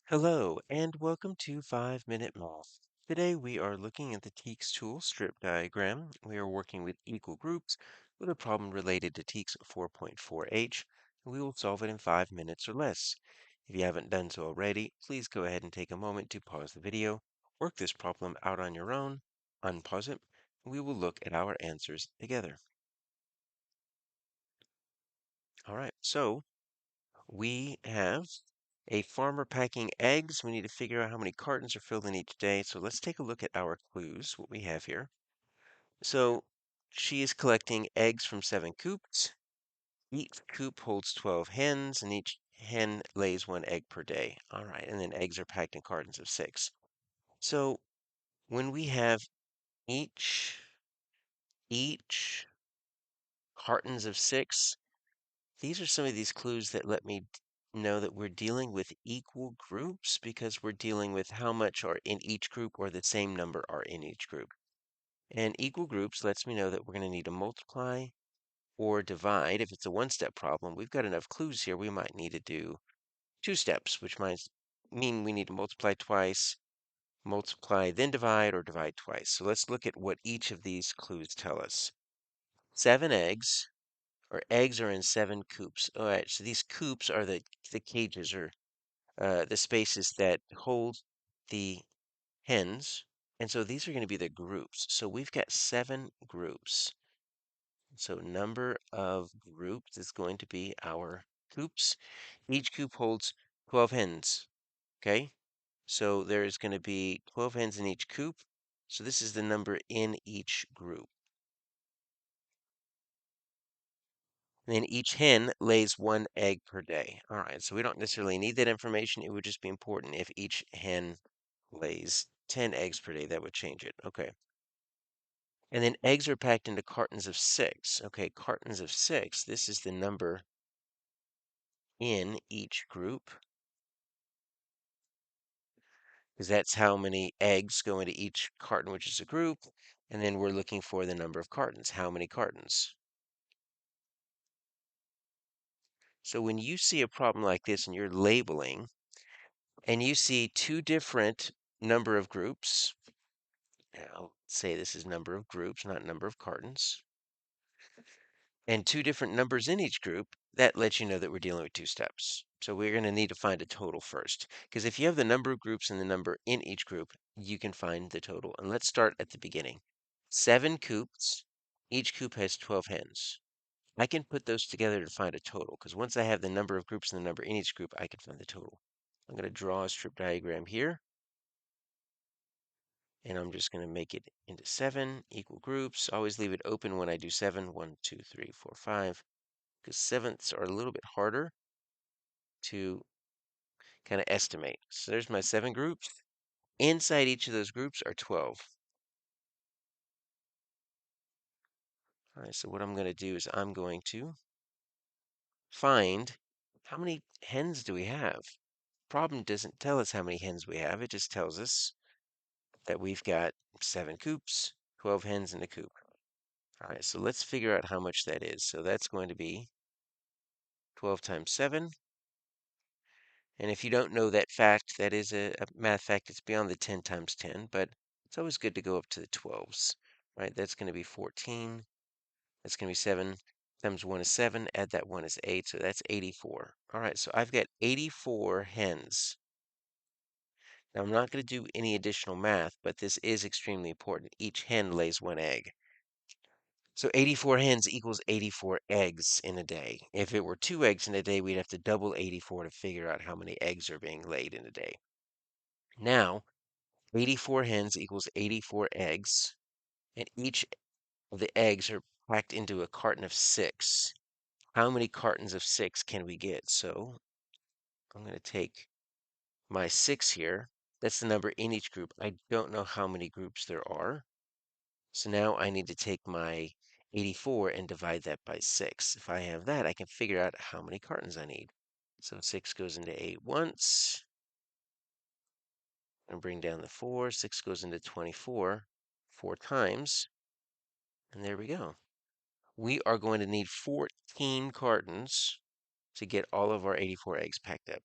Hello, and welcome to 5 Minute Math. Today we are looking at the TEKS tool strip diagram. We are working with equal groups with a problem related to TEKS 4.4H. We will solve it in 5 minutes or less. If you haven't done so already, please go ahead and take a moment to pause the video, work this problem out on your own, unpause it, and we will look at our answers together. All right, so we have a farmer packing eggs. We need to figure out how many cartons are filled in each day. So let's take a look at our clues, what we have here. So she is collecting eggs from 7 coops. Each coop holds 12 hens, and each hen lays 1 egg per day. All right, and then eggs are packed in cartons of 6. So when we have each cartons of 6, these are some of these clues that let me know that we're dealing with equal groups because we're dealing with how much are in each group or the same number are in each group. And equal groups lets me know that we're going to need to multiply or divide. If it's a one-step problem, we've got enough clues here. We might need to do 2 steps, which might mean we need to multiply twice, multiply, then divide, or divide twice. So let's look at what each of these clues tell us. 7 eggs or eggs are in 7 coops. All right, so these coops are the cages or the spaces that hold the hens. And so these are going to be the groups. So we've got 7 groups. So number of groups is going to be our coops. Each coop holds 12 hens. Okay, so there's going to be 12 hens in each coop. So this is the number in each group. And then each hen lays 1 egg per day. All right, so we don't necessarily need that information. It would just be important if each hen lays 10 eggs per day. That would change it. Okay. And then eggs are packed into cartons of 6. Okay, cartons of 6. This is the number in each group because that's how many eggs go into each carton, which is a group. And then we're looking for the number of cartons. How many cartons? So when you see a problem like this and you're labeling and you see 2 different number of groups, I'll say this is number of groups, not number of cartons, and 2 different numbers in each group, that lets you know that we're dealing with 2 steps. So we're going to need to find a total first, because if you have the number of groups and the number in each group, you can find the total. And let's start at the beginning. 7 coops, each coop has 12 hens. I can put those together to find a total, because once I have the number of groups and the number in each group, I can find the total. I'm going to draw a strip diagram here, and I'm just going to make it into 7 equal groups. Always leave it open when I do 7. 1, 2, 3, 4, 5. Because sevenths are a little bit harder to kind of estimate. So there's my 7 groups. Inside each of those groups are 12. All right, so what I'm going to do is I'm going to find how many hens do we have. Problem doesn't tell us how many hens we have. It just tells us that we've got 7 coops, 12 hens in a coop. All right, so let's figure out how much that is. So that's going to be 12 times 7. And if you don't know that fact, that is a math fact. It's beyond the 10 times 10, but it's always good to go up to the 12s, right? That's going to be 14. That's going to be 7 times 1 is 7. Add that 1 is 8, so that's 84. All right, so I've got 84 hens. Now, I'm not going to do any additional math, but this is extremely important. Each hen lays 1 egg. So 84 hens equals 84 eggs in a day. If it were 2 eggs in a day, we'd have to double 84 to figure out how many eggs are being laid in a day. Now, 84 hens equals 84 eggs, and each of the eggs are packed into a carton of 6. How many cartons of 6 can we get? So I'm going to take my 6 here. That's the number in each group. I don't know how many groups there are. So now I need to take my 84 and divide that by 6. If I have that, I can figure out how many cartons I need. So 6 goes into 8 once. And bring down the 4. 6 goes into 24 4 times. And there we go. We are going to need 14 cartons to get all of our 84 eggs packed up.